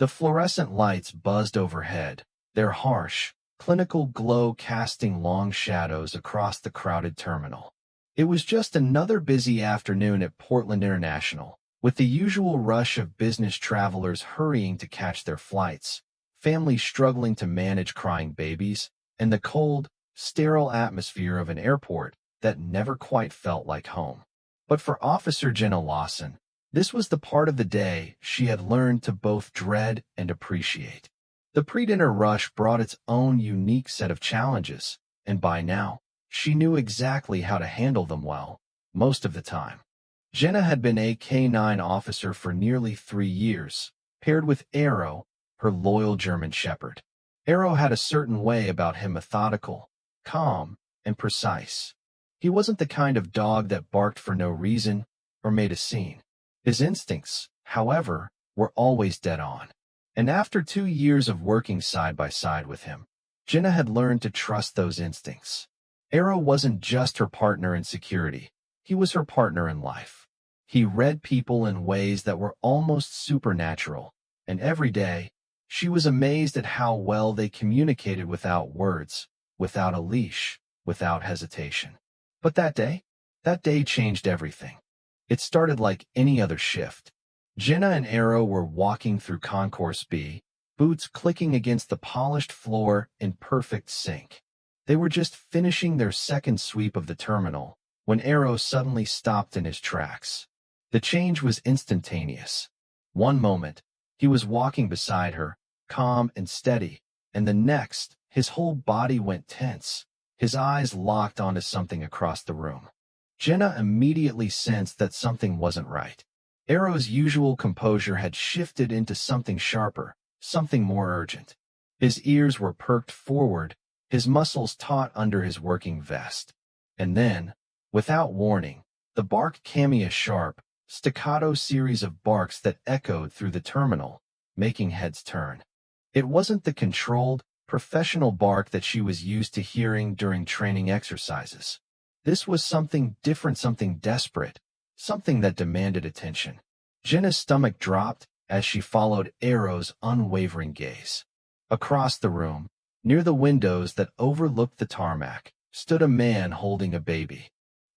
The fluorescent lights buzzed overhead, their harsh, clinical glow casting long shadows across the crowded terminal. It was just another busy afternoon at Portland International, with the usual rush of business travelers hurrying to catch their flights, families struggling to manage crying babies, and the cold, sterile atmosphere of an airport that never quite felt like home. But for Officer Jenna Lawson, this was the part of the day she had learned to both dread and appreciate. The pre-dinner rush brought its own unique set of challenges, and by now, she knew exactly how to handle them well, most of the time. Jenna had been a K-9 officer for nearly 3 years, paired with Arrow, her loyal German shepherd. Arrow had a certain way about him, methodical, calm, and precise. He wasn't the kind of dog that barked for no reason or made a scene. His instincts, however, were always dead on. And after 2 years of working side by side with him, Jenna had learned to trust those instincts. Arrow wasn't just her partner in security, he was her partner in life. He read people in ways that were almost supernatural, and every day, she was amazed at how well they communicated without words, without a leash, without hesitation. But that day changed everything. It started like any other shift. Jenna and Arrow were walking through Concourse B, boots clicking against the polished floor in perfect sync. They were just finishing their second sweep of the terminal when Arrow suddenly stopped in his tracks. The change was instantaneous. One moment, he was walking beside her, calm and steady, and the next, his whole body went tense. His eyes locked onto something across the room. Jenna immediately sensed that something wasn't right. Arrow's usual composure had shifted into something sharper, something more urgent. His ears were perked forward, his muscles taut under his working vest. And then, without warning, the bark came, a sharp, staccato series of barks that echoed through the terminal, making heads turn. It wasn't the controlled, professional bark that she was used to hearing during training exercises. This was something different, something desperate, something that demanded attention. Jenna's stomach dropped as she followed Arrow's unwavering gaze. Across the room, near the windows that overlooked the tarmac, stood a man holding a baby.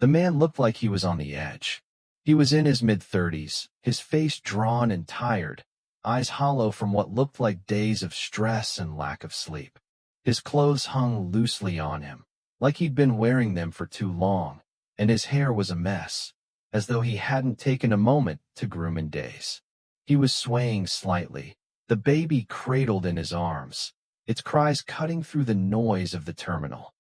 The man looked like he was on the edge. He was in his mid-30s, his face drawn and tired, eyes hollow from what looked like days of stress and lack of sleep. His clothes hung loosely on him, like he'd been wearing them for too long, and his hair was a mess, as though he hadn't taken a moment to groom in days. He was swaying slightly, the baby cradled in his arms, its cries cutting through the noise of the terminal.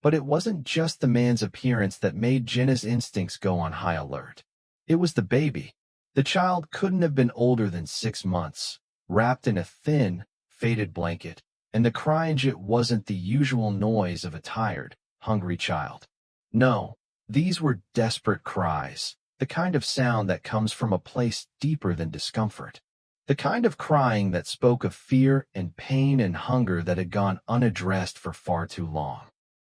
But it wasn't just the man's appearance that made Jenna's instincts go on high alert. It was the baby. The child couldn't have been older than 6 months, wrapped in a thin, faded blanket, and the crying wasn't the usual noise of a tired, hungry child. No, these were desperate cries, the kind of sound that comes from a place deeper than discomfort. The kind of crying that spoke of fear and pain and hunger that had gone unaddressed for far too long.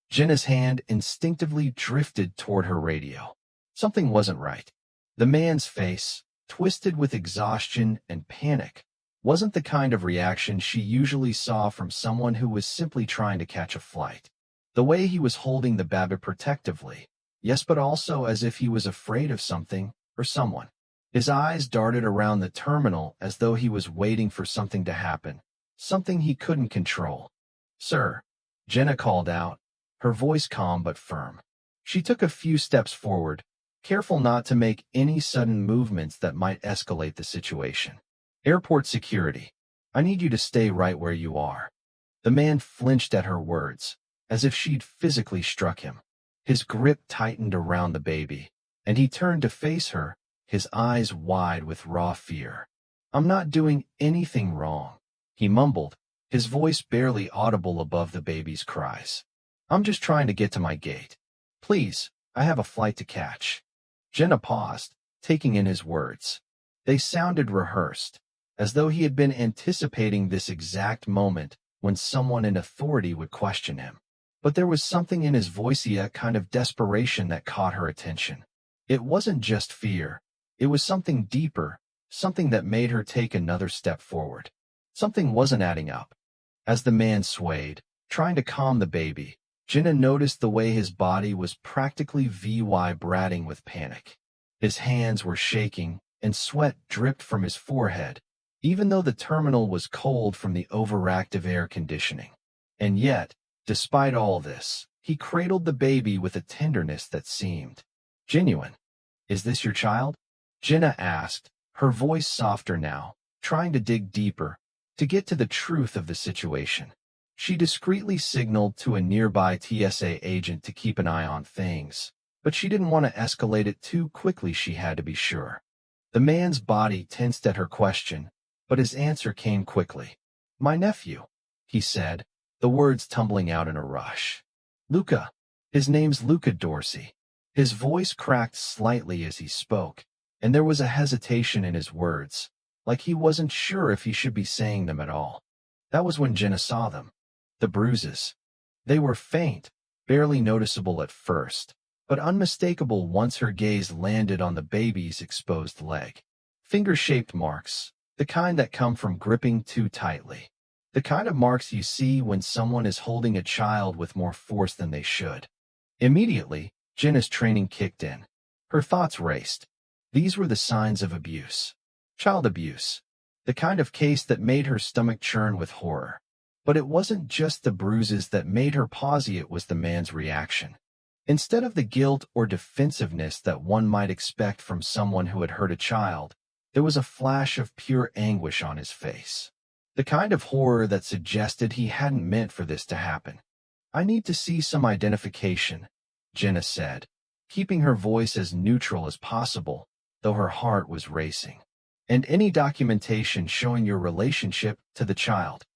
Jenna's hand instinctively drifted toward her radio. Something wasn't right. The man's face, twisted with exhaustion and panic, wasn't the kind of reaction she usually saw from someone who was simply trying to catch a flight. The way he was holding the baby protectively, yes, but also as if he was afraid of something or someone. His eyes darted around the terminal as though he was waiting for something to happen, something he couldn't control. "Sir," Jenna called out, her voice calm but firm. She took a few steps forward, careful not to make any sudden movements that might escalate the situation. "Airport security. I need you to stay right where you are." The man flinched at her words, as if she'd physically struck him. His grip tightened around the baby, and he turned to face her, his eyes wide with raw fear. "I'm not doing anything wrong," he mumbled, his voice barely audible above the baby's cries. "I'm just trying to get to my gate. Please, I have a flight to catch." Jenna paused, taking in his words. They sounded rehearsed, as though he had been anticipating this exact moment when someone in authority would question him. But there was something in his voice, a kind of desperation that caught her attention. It wasn't just fear. It was something deeper, something that made her take another step forward. Something wasn't adding up. As the man swayed, trying to calm the baby, Jenna noticed the way his body was practically vibrating with panic. His hands were shaking, and sweat dripped from his forehead, even though the terminal was cold from the overactive air conditioning. And yet, despite all this, he cradled the baby with a tenderness that seemed genuine. "Is this your child?" Jenna asked, her voice softer now, trying to dig deeper, to get to the truth of the situation. She discreetly signaled to a nearby TSA agent to keep an eye on things, but she didn't want to escalate it too quickly. She had to be sure. The man's body tensed at her question, but his answer came quickly. "My nephew," he said, the words tumbling out in a rush. "Luca. His name's Luca Dorsey." His voice cracked slightly as he spoke, and there was a hesitation in his words, like he wasn't sure if he should be saying them at all. That was when Jenna saw them. The bruises. They were faint, barely noticeable at first, but unmistakable once her gaze landed on the baby's exposed leg. Finger-shaped marks, the kind that come from gripping too tightly. The kind of marks you see when someone is holding a child with more force than they should. Immediately, Jenna's training kicked in. Her thoughts raced. These were the signs of abuse. Child abuse. The kind of case that made her stomach churn with horror. But it wasn't just the bruises that made her pause, it was the man's reaction. Instead of the guilt or defensiveness that one might expect from someone who had hurt a child, there was a flash of pure anguish on his face. The kind of horror that suggested he hadn't meant for this to happen. "I need to see some identification," Jenna said, keeping her voice as neutral as possible, though her heart was racing. "And any documentation showing your relationship to the child."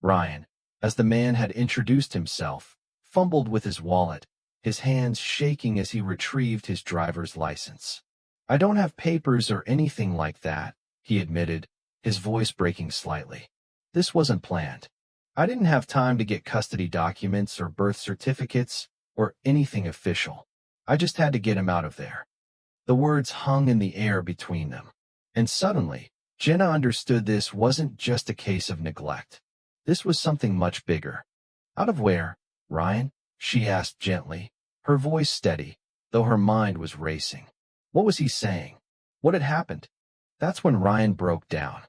Ryan, as the man had introduced himself, fumbled with his wallet, his hands shaking as he retrieved his driver's license. "I don't have papers or anything like that," he admitted, his voice breaking slightly. "This wasn't planned. I didn't have time to get custody documents or birth certificates or anything official. I just had to get him out of there." The words hung in the air between them. And suddenly, Jenna understood this wasn't just a case of neglect. This was something much bigger. "Out of where, Ryan?" she asked gently, her voice steady, though her mind was racing. What was he saying? What had happened? That's when Ryan broke down.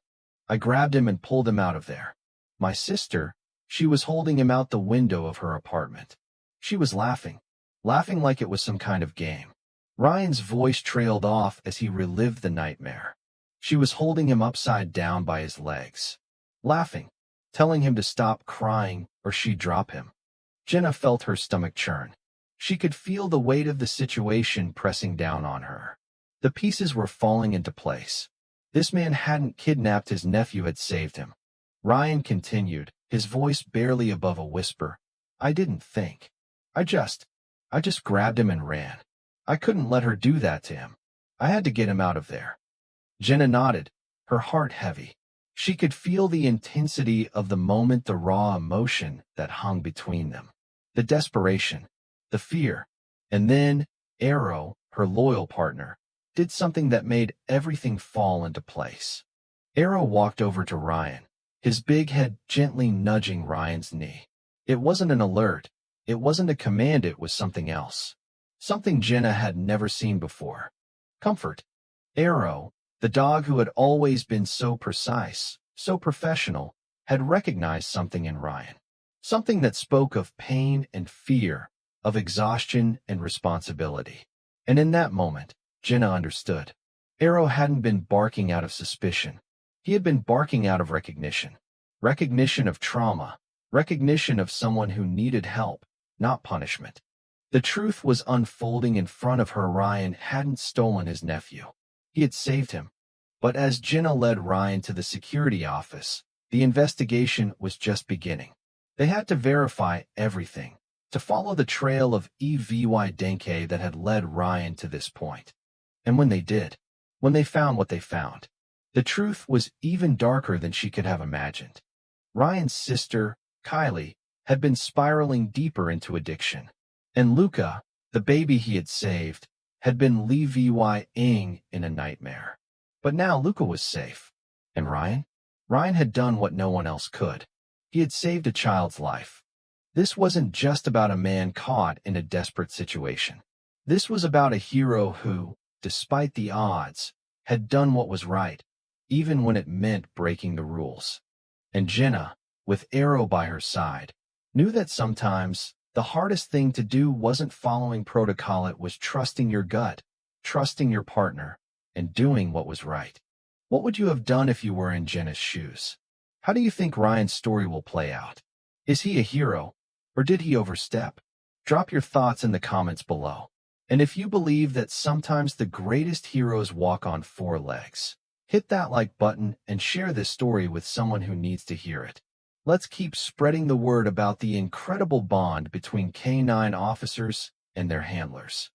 "I grabbed him and pulled him out of there. My sister," she was holding him out the window of her apartment. She was laughing like it was some kind of game. Ryan's voice trailed off as he relived the nightmare. She was holding him upside down by his legs, laughing, telling him to stop crying or she'd drop him. Jenna felt her stomach churn. She could feel the weight of the situation pressing down on her. The pieces were falling into place. This man hadn't kidnapped his nephew, had saved him. Ryan continued, his voice barely above a whisper. "I didn't think. I just grabbed him and ran. I couldn't let her do that to him. I had to get him out of there." Jenna nodded, her heart heavy. She could feel the intensity of the moment, the raw emotion that hung between them. The desperation, the fear. And then, Arrow, her loyal partner, did something that made everything fall into place. Arrow walked over to Ryan, his big head gently nudging Ryan's knee. It wasn't an alert. It wasn't a command. It was something else. Something Jenna had never seen before. Comfort. Arrow, the dog who had always been so precise, so professional, had recognized something in Ryan. Something that spoke of pain and fear, of exhaustion and responsibility. And in that moment, Jenna understood. Arrow hadn't been barking out of suspicion. He had been barking out of recognition. Recognition of trauma. Recognition of someone who needed help, not punishment. The truth was unfolding in front of her. Ryan hadn't stolen his nephew. He had saved him. But as Jenna led Ryan to the security office, the investigation was just beginning. They had to verify everything, to follow the trail of Evy Denke that had led Ryan to this point. And when they did, when they found what they found, the truth was even darker than she could have imagined. Ryan's sister, Kylie, had been spiraling deeper into addiction. And Luca, the baby he had saved, had been living in a nightmare. But now Luca was safe. And Ryan? Ryan had done what no one else could. He had saved a child's life. This wasn't just about a man caught in a desperate situation. This was about a hero who, despite the odds, had done what was right, even when it meant breaking the rules. And Jenna, with Arrow by her side, knew that sometimes the hardest thing to do wasn't following protocol, it was trusting your gut, trusting your partner, and doing what was right. What would you have done if you were in Jenna's shoes? How do you think Ryan's story will play out? Is he a hero, or did he overstep? Drop your thoughts in the comments below. And if you believe that sometimes the greatest heroes walk on four legs, hit that like button and share this story with someone who needs to hear it. Let's keep spreading the word about the incredible bond between K-9 officers and their handlers.